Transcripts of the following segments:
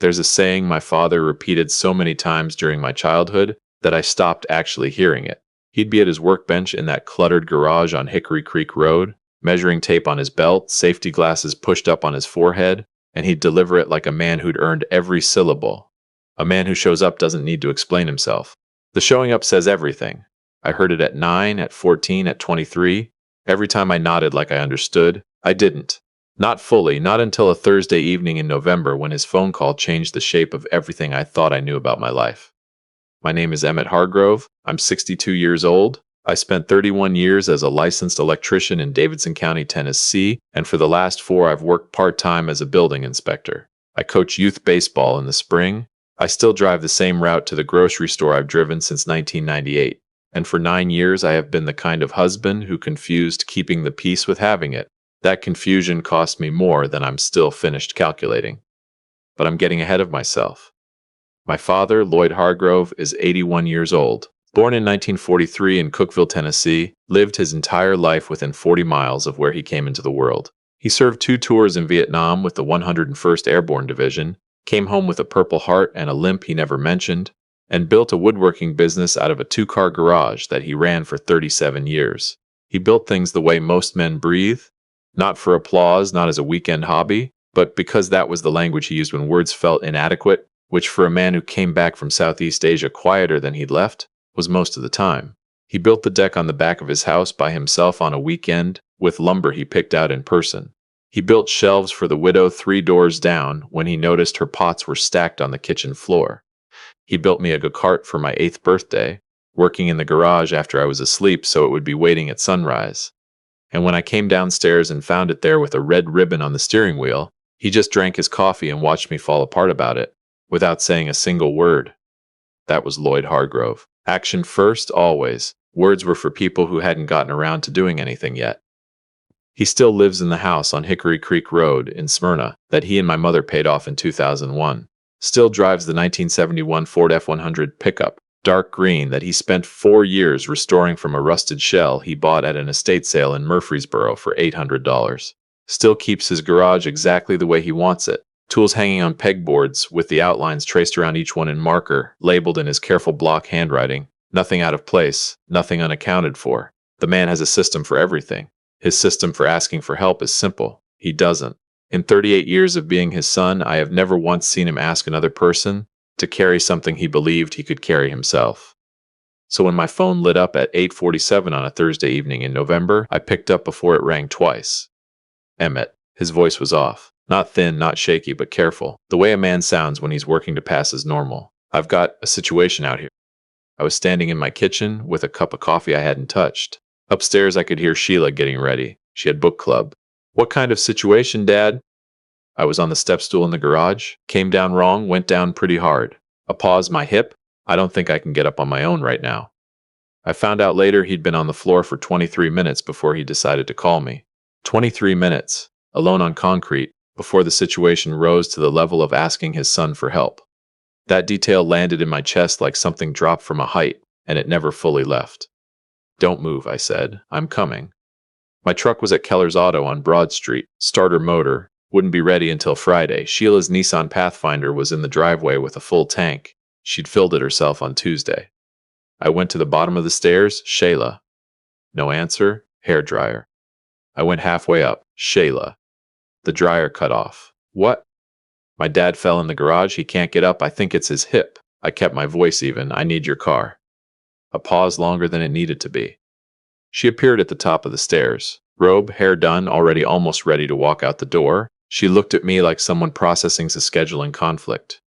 There's a saying my father repeated so many times during my childhood that I stopped actually hearing it. He'd be at his workbench in that cluttered garage on Hickory Creek Road, measuring tape on his belt, safety glasses pushed up on his forehead, and he'd deliver it like a man who'd earned every syllable. A man who shows up doesn't need to explain himself. The showing up says everything. I heard it at 9, at 14, at 23. Every time I nodded like I understood, I didn't. Not fully, not until a Thursday evening in November when his phone call changed the shape of everything I thought I knew about my life. My name is Emmett Hargrove. I'm 62 years old. I spent 31 years as a licensed electrician in Davidson County, Tennessee, and for the last 4 I've worked part-time as a building inspector. I coach youth baseball in the spring. I still drive the same route to the grocery store I've driven since 1998. And for 9 years I have been the kind of husband who confused keeping the peace with having it. That confusion cost me more than I'm still finished calculating. But I'm getting ahead of myself. My father, Lloyd Hargrove, is 81 years old. Born in 1943 in Cookeville, Tennessee, lived his entire life within 40 miles of where he came into the world. He served 2 tours in Vietnam with the 101st Airborne Division, came home with a Purple Heart and a limp he never mentioned, and built a woodworking business out of a 2-car garage that he ran for 37 years. He built things the way most men breathe, not for applause, not as a weekend hobby, but because that was the language he used when words felt inadequate, which for a man who came back from Southeast Asia quieter than he'd left, was most of the time. He built the deck on the back of his house by himself on a weekend with lumber he picked out in person. He built shelves for the widow 3 doors down when he noticed her pots were stacked on the kitchen floor. He built me a go-kart for my 8th birthday, working in the garage after I was asleep so it would be waiting at sunrise. And when I came downstairs and found it there with a red ribbon on the steering wheel, he just drank his coffee and watched me fall apart about it, without saying a single word. That was Lloyd Hargrove. Action first, always. Words were for people who hadn't gotten around to doing anything yet. He still lives in the house on Hickory Creek Road in Smyrna that he and my mother paid off in 2001. Still drives the 1971 Ford F-100 pickup, dark green, that he spent 4 years restoring from a rusted shell he bought at an estate sale in Murfreesboro for $800. Still keeps his garage exactly the way he wants it. Tools hanging on pegboards with the outlines traced around each one in marker, labeled in his careful block handwriting. Nothing out of place, nothing unaccounted for. The man has a system for everything. His system for asking for help is simple. He doesn't. In 38 years of being his son, I have never once seen him ask another person to carry something he believed he could carry himself. So when my phone lit up at 8:47 on a Thursday evening in November, I picked up before it rang twice. Emmett. His voice was off. Not thin, not shaky, but careful. The way a man sounds when he's working to pass as normal. I've got a situation out here. I was standing in my kitchen with a cup of coffee I hadn't touched. Upstairs I could hear Sheila getting ready. She had book club. What kind of situation, Dad? I was on the step stool in the garage. Came down wrong, went down pretty hard. A pause, my hip. I don't think I can get up on my own right now. I found out later he'd been on the floor for 23 minutes before he decided to call me. 23 minutes, alone on concrete, before the situation rose to the level of asking his son for help. That detail landed in my chest like something dropped from a height, and it never fully left. Don't move, I said. I'm coming. My truck was at Keller's Auto on Broad Street. Starter motor. Wouldn't be ready until Friday. Sheila's Nissan Pathfinder was in the driveway with a full tank. She'd filled it herself on Tuesday. I went to the bottom of the stairs. Sheila. No answer. Hairdryer. I went halfway up. Sheila. The dryer cut off. What? My dad fell in the garage. He can't get up. I think it's his hip. I kept my voice even. I need your car. A pause longer than it needed to be. She appeared at the top of the stairs. Robe, hair done, already almost ready to walk out the door. She looked at me like someone processing a scheduling conflict.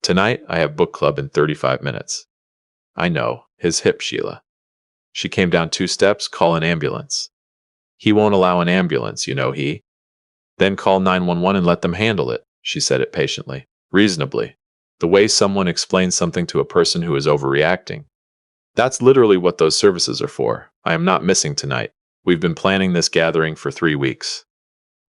Tonight, I have book club in 35 minutes. I know. His hip, Sheila. She came down 2 steps. Call an ambulance. He won't allow an ambulance, you know he. Then call 911 and let them handle it. She said it patiently. Reasonably. The way someone explains something to a person who is overreacting. That's literally what those services are for. I am not missing tonight. We've been planning this gathering for 3 weeks.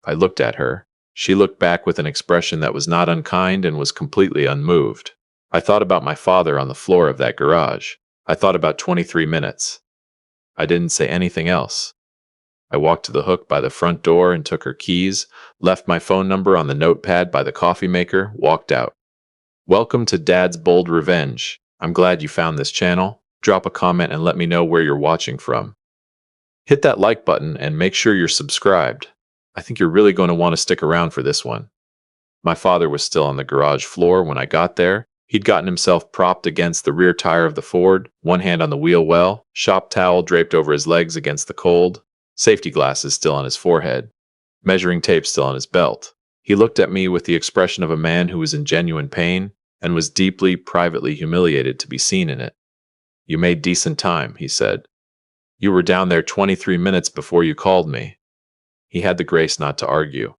I looked at her. She looked back with an expression that was not unkind and was completely unmoved. I thought about my father on the floor of that garage. I thought about 23 minutes. I didn't say anything else. I walked to the hook by the front door and took her keys, left my phone number on the notepad by the coffee maker, walked out. Welcome to Dad's Bold Revenge. I'm glad you found this channel. Drop a comment and let me know where you're watching from. Hit that like button and make sure you're subscribed. I think you're really going to want to stick around for this one. My father was still on the garage floor when I got there. He'd gotten himself propped against the rear tire of the Ford, one hand on the wheel well, shop towel draped over his legs against the cold, safety glasses still on his forehead, measuring tape still on his belt. He looked at me with the expression of a man who was in genuine pain and was deeply, privately humiliated to be seen in it. "You made decent time," he said. "You were down there 23 minutes before you called me." He had the grace not to argue.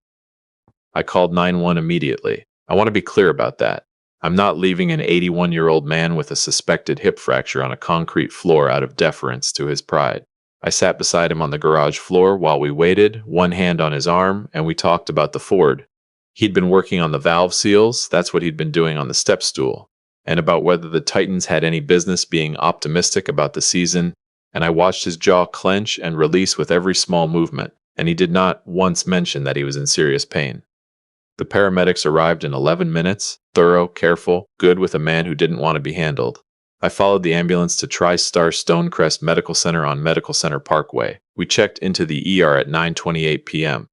"I called 911 immediately. I want to be clear about that. I'm not leaving an 81-year-old man with a suspected hip fracture on a concrete floor out of deference to his pride." I sat beside him on the garage floor while we waited, one hand on his arm, and we talked about the Ford. He'd been working on the valve seals, that's what he'd been doing on the step stool, and about whether the Titans had any business being optimistic about the season, and I watched his jaw clench and release with every small movement, and he did not once mention that he was in serious pain. The paramedics arrived in 11 minutes, thorough, careful, good with a man who didn't want to be handled. I followed the ambulance to TriStar Stonecrest Medical Center on Medical Center Parkway. We checked into the ER at 9:28 p.m.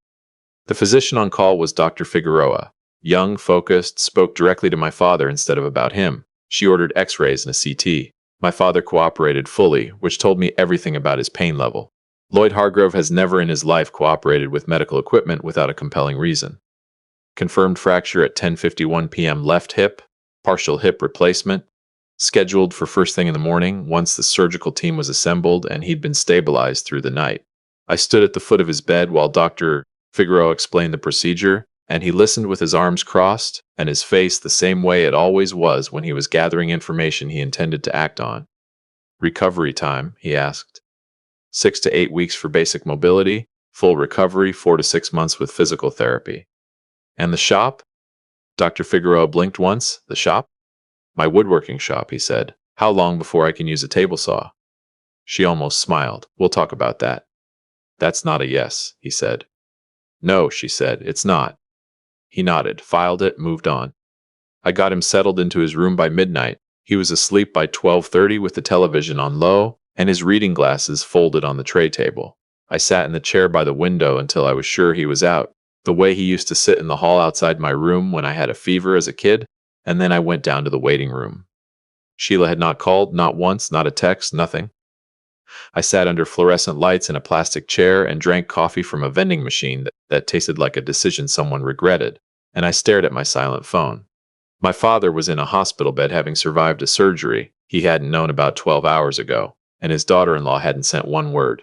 The physician on call was Dr. Figueroa. Young, focused, spoke directly to my father instead of about him. She ordered x-rays and a CT. My father cooperated fully, which told me everything about his pain level. Lloyd Hargrove has never in his life cooperated with medical equipment without a compelling reason. Confirmed fracture at 10:51 p.m. left hip, partial hip replacement, scheduled for first thing in the morning once the surgical team was assembled and he'd been stabilized through the night. I stood at the foot of his bed while Dr. Figueroa explained the procedure, and he listened with his arms crossed and his face the same way it always was when he was gathering information he intended to act on. "Recovery time?" he asked. 6 to 8 weeks for basic mobility, full recovery 4 to 6 months with physical therapy. "And the shop?" Dr. Figueroa blinked once. "The shop?" "My woodworking shop," he said. "How long before I can use a table saw?" She almost smiled. "We'll talk about that." "That's not a yes," he said. "No," she said, "it's not." He nodded, filed it, moved on. I got him settled into his room by midnight. He was asleep by 12:30 with the television on low and his reading glasses folded on the tray table. I sat in the chair by the window until I was sure he was out, the way he used to sit in the hall outside my room when I had a fever as a kid, and then I went down to the waiting room. Sheila had not called, not once, not a text, nothing. I sat under fluorescent lights in a plastic chair and drank coffee from a vending machine that tasted like a decision someone regretted, and I stared at my silent phone. My father was in a hospital bed having survived a surgery he hadn't known about 12 hours ago, and his daughter-in-law hadn't sent one word.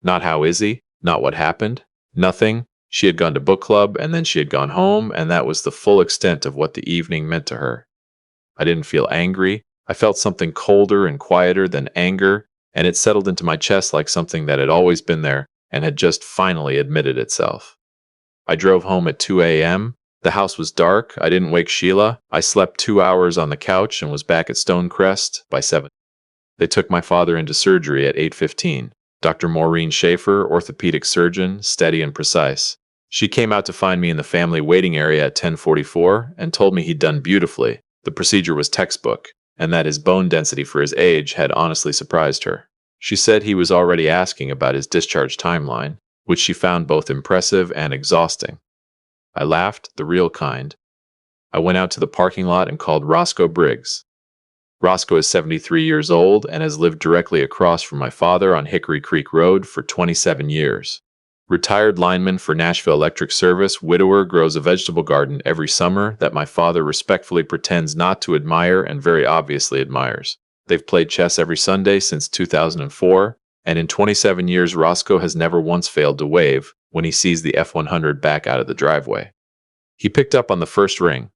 Not "how is he?" Not what happened? Nothing. She had gone to book club, and then she had gone home, and that was the full extent of what the evening meant to her. I didn't feel angry. I felt something colder and quieter than anger, and it settled into my chest like something that had always been there and had just finally admitted itself. I drove home at 2 a.m. The house was dark. I didn't wake Sheila. I slept 2 hours on the couch and was back at Stonecrest by 7. They took my father into surgery at 8:15. Dr. Maureen Schaefer, orthopedic surgeon, steady and precise. She came out to find me in the family waiting area at 10:44 and told me he'd done beautifully. The procedure was textbook, and that his bone density for his age had honestly surprised her. She said he was already asking about his discharge timeline, which she found both impressive and exhausting. I laughed, the real kind. I went out to the parking lot and called Roscoe Briggs. Roscoe is 73 years old and has lived directly across from my father on Hickory Creek Road for 27 years. Retired lineman for Nashville Electric Service, widower, grows a vegetable garden every summer that my father respectfully pretends not to admire and very obviously admires. They've played chess every Sunday since 2004, and in 27 years Roscoe has never once failed to wave when he sees the F-100 back out of the driveway. He picked up on the first ring.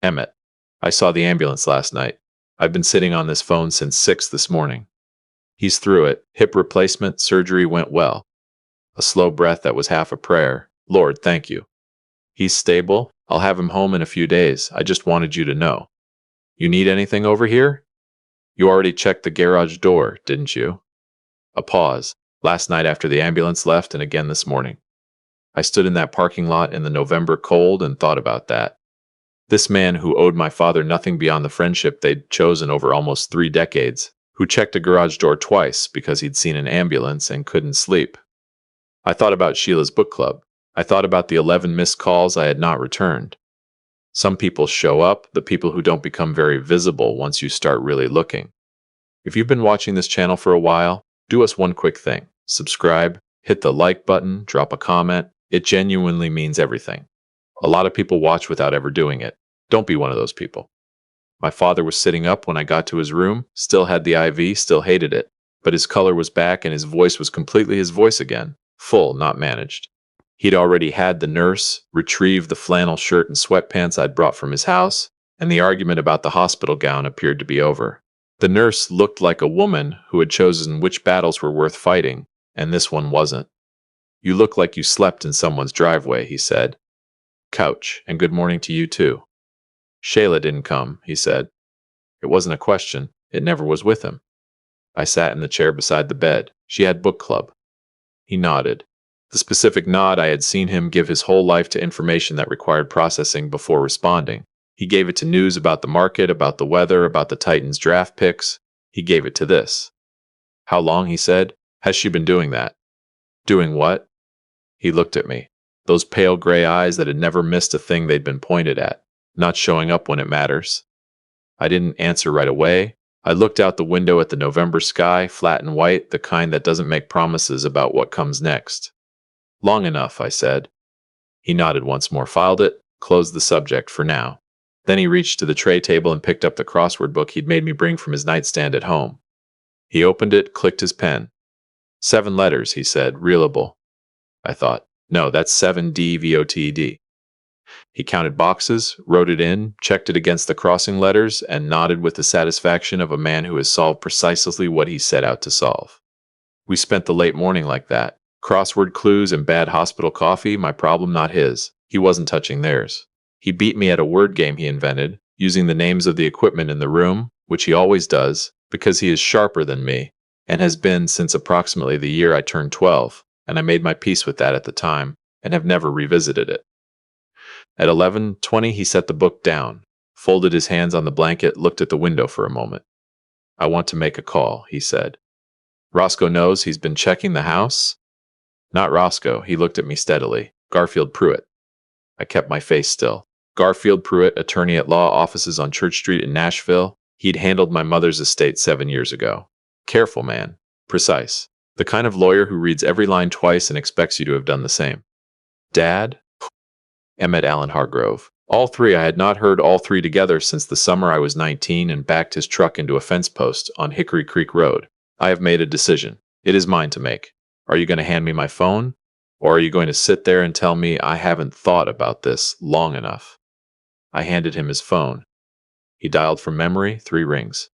"Emmett, I saw the ambulance last night. I've been sitting on this phone since 6 this morning." He's through it. Hip replacement, surgery went well. A slow breath that was half a prayer. "Lord, thank you." "He's stable. I'll have him home in a few days. I just wanted you to know." "You need anything over here?" "You already checked the garage door, didn't you?" A pause. "Last night after the ambulance left and again this morning." I stood in that parking lot in the November cold and thought about that. This man who owed my father nothing beyond the friendship they'd chosen over almost 3 decades, who checked a garage door twice because he'd seen an ambulance and couldn't sleep. I thought about Sheila's book club. I thought about the 11 missed calls I had not returned. Some people show up, the people who don't become very visible once you start really looking. If you've been watching this channel for a while, do us one quick thing. Subscribe, hit the like button, drop a comment. It genuinely means everything. A lot of people watch without ever doing it. Don't be one of those people. My father was sitting up when I got to his room, still had the IV, still hated it. But his color was back and his voice was completely his voice again. Full, not managed. He'd already had the nurse retrieve the flannel shirt and sweatpants I'd brought from his house, and the argument about the hospital gown appeared to be over. The nurse looked like a woman who had chosen which battles were worth fighting, and this one wasn't. "You look like you slept in someone's driveway," he said. "Couch, and good morning to you too." "Shayla didn't come," he said. It wasn't a question. It never was with him. I sat in the chair beside the bed. She had book club. He nodded. The specific nod I had seen him give his whole life to information that required processing before responding. He gave it to news about the market, about the weather, about the Titans draft picks. He gave it to this. "How long?" he said. "Has she been doing that?" "Doing what?" He looked at me. Those pale gray eyes that had never missed a thing they'd been pointed at. Not showing up when it matters. I didn't answer right away. I looked out the window at the November sky, flat and white, the kind that doesn't make promises about what comes next. "Long enough," I said. He nodded once more, filed it, closed the subject for now. Then he reached to the tray table and picked up the crossword book he'd made me bring from his nightstand at home. He opened it, clicked his pen. 7 letters, he said, reelable. I thought, no, that's 7DVOTD. He counted boxes, wrote it in, checked it against the crossing letters, and nodded with the satisfaction of a man who has solved precisely what he set out to solve. We spent the late morning like that. Crossword clues and bad hospital coffee, my problem, not his. He wasn't touching theirs. He beat me at a word game he invented, using the names of the equipment in the room, which he always does, because he is sharper than me, and has been since approximately the year I turned 12, and I made my peace with that at the time, and have never revisited it. At 11:20, he set the book down, folded his hands on the blanket, looked at the window for a moment. "I want to make a call," he said. "Roscoe knows he's been checking the house?" "Not Roscoe," he looked at me steadily. "Garfield Pruitt." I kept my face still. Garfield Pruitt, attorney at law offices on Church Street in Nashville. He'd handled my mother's estate 7 years ago. Careful man. Precise. The kind of lawyer who reads every line twice and expects you to have done the same. "Dad?" Emmett Hargrove. All three. I had not heard all three together since the summer I was 19 and backed his truck into a fence post on Hickory Creek Road. "I have made a decision. It is mine to make. Are you going to hand me my phone? Or are you going to sit there and tell me I haven't thought about this long enough?" I handed him his phone. He dialed from memory, 3 rings.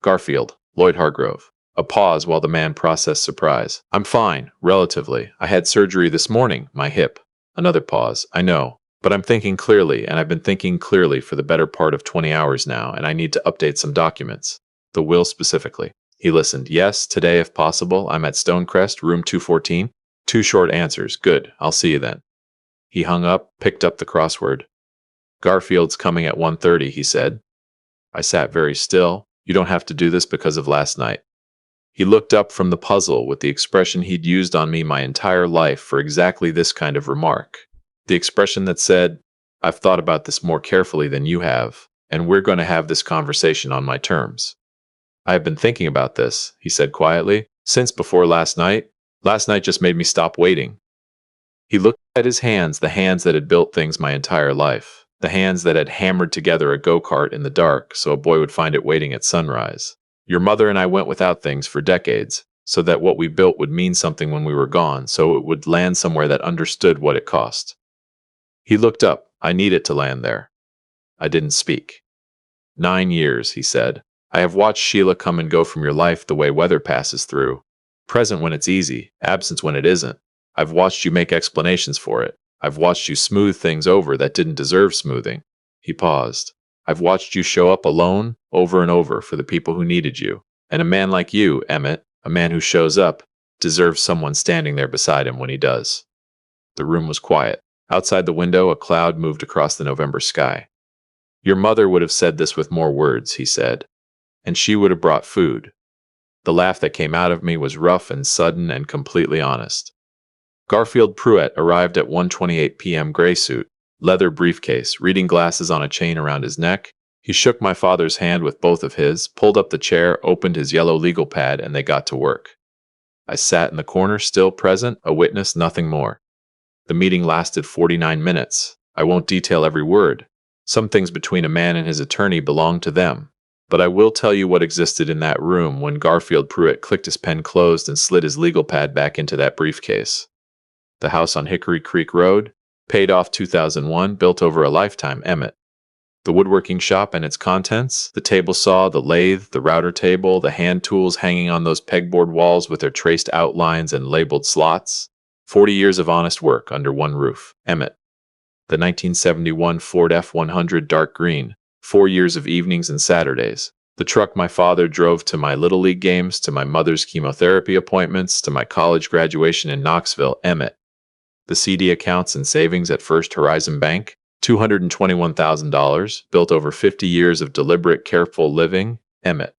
"Garfield, Lloyd Hargrove." A pause while the man processed surprise. "I'm fine, relatively. I had surgery this morning, my hip." Another pause. "I know, but I'm thinking clearly, and I've been thinking clearly for the better part of 20 hours now, and I need to update some documents. The will specifically." He listened. "Yes, today if possible. I'm at Stonecrest, room 214. 2 short answers. Good. I'll see you then." He hung up, picked up the crossword. "Garfield's coming at 1:30, he said. I sat very still. "You don't have to do this because of last night." He looked up from the puzzle with the expression he'd used on me my entire life for exactly this kind of remark. The expression that said, "I've thought about this more carefully than you have, and we're going to have this conversation on my terms." "I have been thinking about this," he said quietly, "since before last night. Last night just made me stop waiting." He looked at his hands, the hands that had built things my entire life, the hands that had hammered together a go-kart in the dark so a boy would find it waiting at sunrise. "Your mother and I went without things for decades, so that what we built would mean something when we were gone, so it would land somewhere that understood what it cost." He looked up. "I need it to land there." I didn't speak. 9 years, he said. "I have watched Sheila come and go from your life the way weather passes through. Present when it's easy, absence when it isn't. I've watched you make explanations for it. I've watched you smooth things over that didn't deserve smoothing." He paused. "I've watched you show up alone, over and over, for the people who needed you. And a man like you, Emmett, a man who shows up, deserves someone standing there beside him when he does." The room was quiet. Outside the window, a cloud moved across the November sky. Your mother would have said this with more words, he said. And she would have brought food. The laugh that came out of me was rough and sudden and completely honest. Garfield Pruitt arrived at 1:28 p.m. gray suit, leather briefcase, reading glasses on a chain around his neck. He shook my father's hand with both of his, pulled up the chair, opened his yellow legal pad, and they got to work. I sat in the corner, still present, a witness, nothing more. The meeting lasted 49 minutes. I won't detail every word. Some things between a man and his attorney belong to them. But I will tell you what existed in that room when Garfield Pruitt clicked his pen closed and slid his legal pad back into that briefcase. The house on Hickory Creek Road, paid off 2001, built over a lifetime, Emmett. The woodworking shop and its contents, the table saw, the lathe, the router table, the hand tools hanging on those pegboard walls with their traced outlines and labeled slots. 40 years of honest work under one roof, Emmett. The 1971 Ford F-100 dark green, 4 years of evenings and Saturdays. The truck my father drove to my Little League games, to my mother's chemotherapy appointments, to my college graduation in Knoxville, Emmett. The CD accounts and savings at First Horizon Bank, $221,000, built over 50 years of deliberate, careful living, Emmett.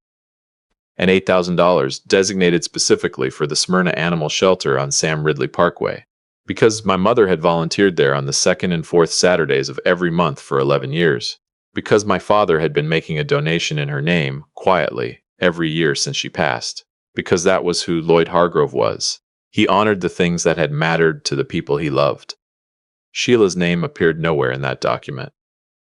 And $8,000 designated specifically for the Smyrna Animal Shelter on Sam Ridley Parkway, because my mother had volunteered there on the second and fourth Saturdays of every month for 11 years. Because my father had been making a donation in her name, quietly, every year since she passed. Because that was who Lloyd Hargrove was. He honored the things that had mattered to the people he loved. Sheila's name appeared nowhere in that document.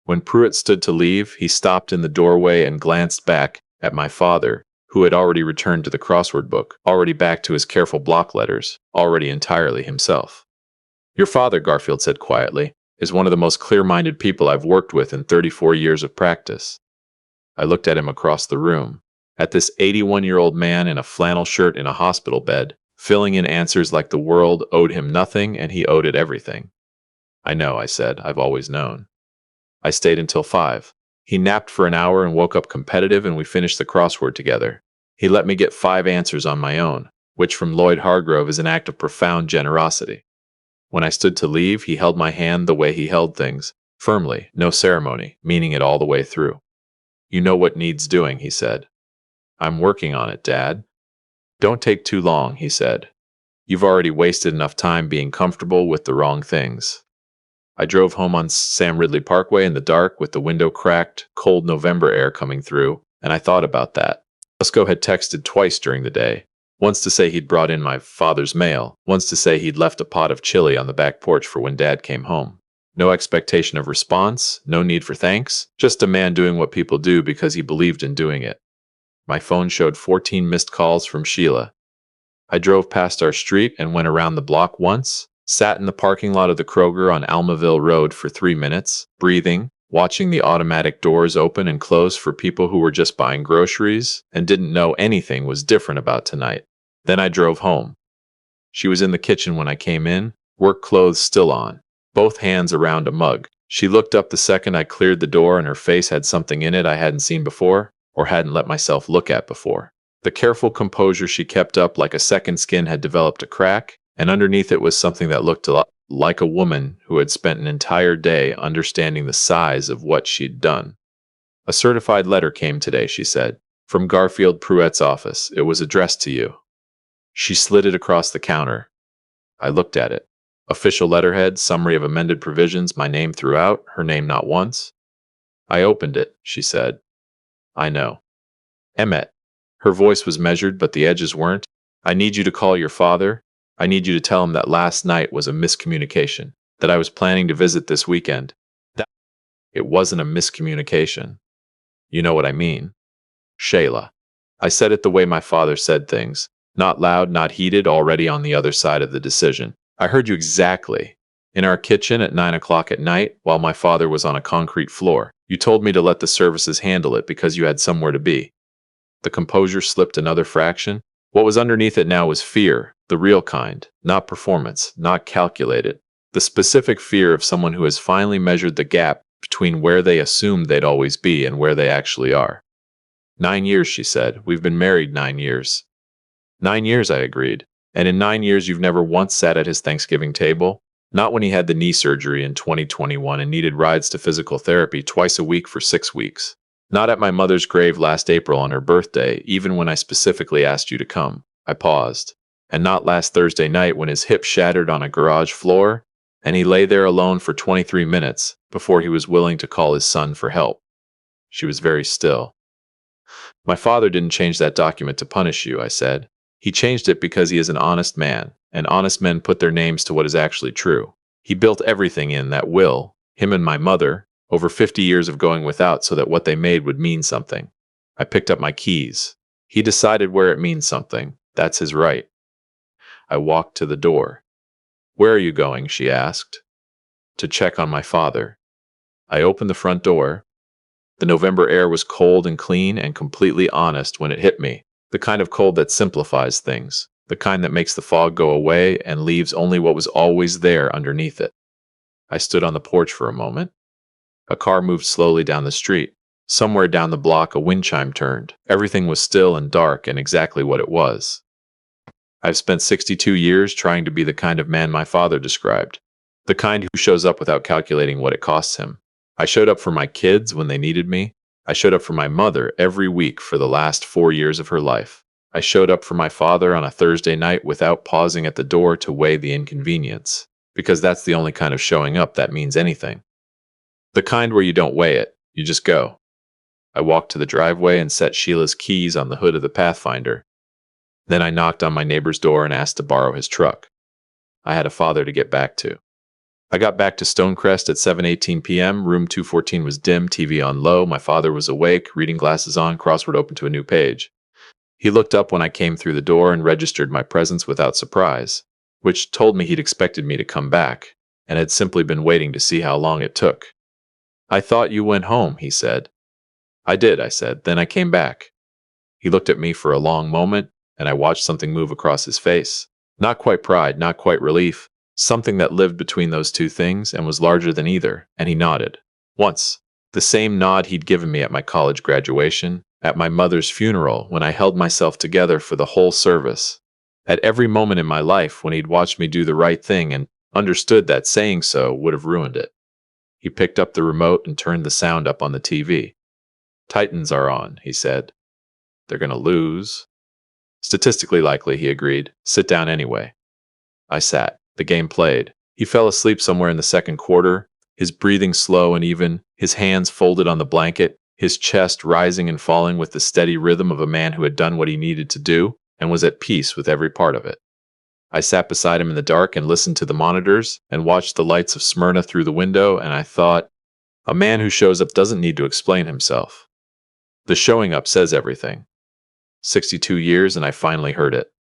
When Pruitt stood to leave, he stopped in the doorway and glanced back at my father, who had already returned to the crossword book, already back to his careful block letters, already entirely himself. Your father, Garfield said quietly, is one of the most clear-minded people I've worked with in 34 years of practice. I looked at him across the room, at this 81-year-old man in a flannel shirt in a hospital bed, filling in answers like the world owed him nothing and he owed it everything. I know, I said, I've always known. I stayed until 5. He napped for an hour and woke up competitive and we finished the crossword together. He let me get 5 answers on my own, which from Lloyd Hargrove is an act of profound generosity. When I stood to leave, he held my hand the way he held things, firmly, no ceremony, meaning it all the way through. You know what needs doing, he said. I'm working on it, Dad. Don't take too long, he said. You've already wasted enough time being comfortable with the wrong things. I drove home on Sam Ridley Parkway in the dark with the window cracked, cold November air coming through, and I thought about that. Dusko had texted twice during the day. Once to say he'd brought in my father's mail, once to say he'd left a pot of chili on the back porch for when Dad came home. No expectation of response, no need for thanks, just a man doing what people do because he believed in doing it. My phone showed 14 missed calls from Sheila. I drove past our street and went around the block once, sat in the parking lot of the Kroger on Almaville Road for 3 minutes, breathing, watching the automatic doors open and close for people who were just buying groceries and didn't know anything was different about tonight. Then I drove home. She was in the kitchen when I came in, work clothes still on, both hands around a mug. She looked up the second I cleared the door and her face had something in it I hadn't seen before, or hadn't let myself look at before. The careful composure she kept up like a second skin had developed a crack, and underneath it was something that looked like a woman who had spent an entire day understanding the size of what she'd done. A certified letter came today, she said, from Garfield Pruitt's office. It was addressed to you. She slid it across the counter. I looked at it. Official letterhead, summary of amended provisions, my name throughout, her name not once. I opened it, she said. I know. Emmett. Her voice was measured, but the edges weren't. I need you to call your father. I need you to tell him that last night was a miscommunication, that I was planning to visit this weekend. That it wasn't a miscommunication. You know what I mean. Shayla. I said it the way my father said things. Not loud, not heated, already on the other side of the decision. I heard you exactly. In our kitchen at 9 o'clock at night, while my father was on a concrete floor. You told me to let the services handle it because you had somewhere to be. The composure slipped another fraction. What was underneath it now was fear, the real kind, not performance, not calculated. The specific fear of someone who has finally measured the gap between where they assumed they'd always be and where they actually are. 9 years, she said. We've been married 9 years. 9 years, I agreed. And in 9 years, you've never once sat at his Thanksgiving table? Not when he had the knee surgery in 2021 and needed rides to physical therapy twice a week for 6 weeks. Not at my mother's grave last April on her birthday, even when I specifically asked you to come. I paused. And not last Thursday night when his hip shattered on a garage floor, and he lay there alone for 23 minutes before he was willing to call his son for help. She was very still. My father didn't change that document to punish you, I said. He changed it because he is an honest man, and honest men put their names to what is actually true. He built everything in that will, him and my mother, over 50 years of going without so that what they made would mean something. I picked up my keys. He decided where it means something. That's his right. I walked to the door. Where are you going? She asked. To check on my father. I opened the front door. The November air was cold and clean and completely honest when it hit me. The kind of cold that simplifies things. The kind that makes the fog go away and leaves only what was always there underneath it. I stood on the porch for a moment. A car moved slowly down the street. Somewhere down the block, a wind chime turned. Everything was still and dark and exactly what it was. I've spent 62 years trying to be the kind of man my father described. The kind who shows up without calculating what it costs him. I showed up for my kids when they needed me. I showed up for my mother every week for the last 4 years of her life. I showed up for my father on a Thursday night without pausing at the door to weigh the inconvenience, because that's the only kind of showing up that means anything. The kind where you don't weigh it, you just go. I walked to the driveway and set Sheila's keys on the hood of the Pathfinder. Then I knocked on my neighbor's door and asked to borrow his truck. I had a father to get back to. I got back to Stonecrest at 7:18 p.m. Room 214 was dim, TV on low. My father was awake, reading glasses on, crossword open to a new page. He looked up when I came through the door and registered my presence without surprise, which told me he'd expected me to come back, and had simply been waiting to see how long it took. I thought you went home, he said. I did, I said. Then I came back. He looked at me for a long moment, and I watched something move across his face. Not quite pride, not quite relief. Something that lived between those two things and was larger than either, and he nodded. Once. The same nod he'd given me at my college graduation, at my mother's funeral, when I held myself together for the whole service. At every moment in my life when he'd watched me do the right thing and understood that saying so would have ruined it. He picked up the remote and turned the sound up on the TV. Titans are on, he said. They're gonna lose. Statistically likely, he agreed. Sit down anyway. I sat. The game played. He fell asleep somewhere in the second quarter, his breathing slow and even, his hands folded on the blanket, his chest rising and falling with the steady rhythm of a man who had done what he needed to do and was at peace with every part of it. I sat beside him in the dark and listened to the monitors and watched the lights of Smyrna through the window, and I thought, a man who shows up doesn't need to explain himself. The showing up says everything. 62 years and I finally heard it.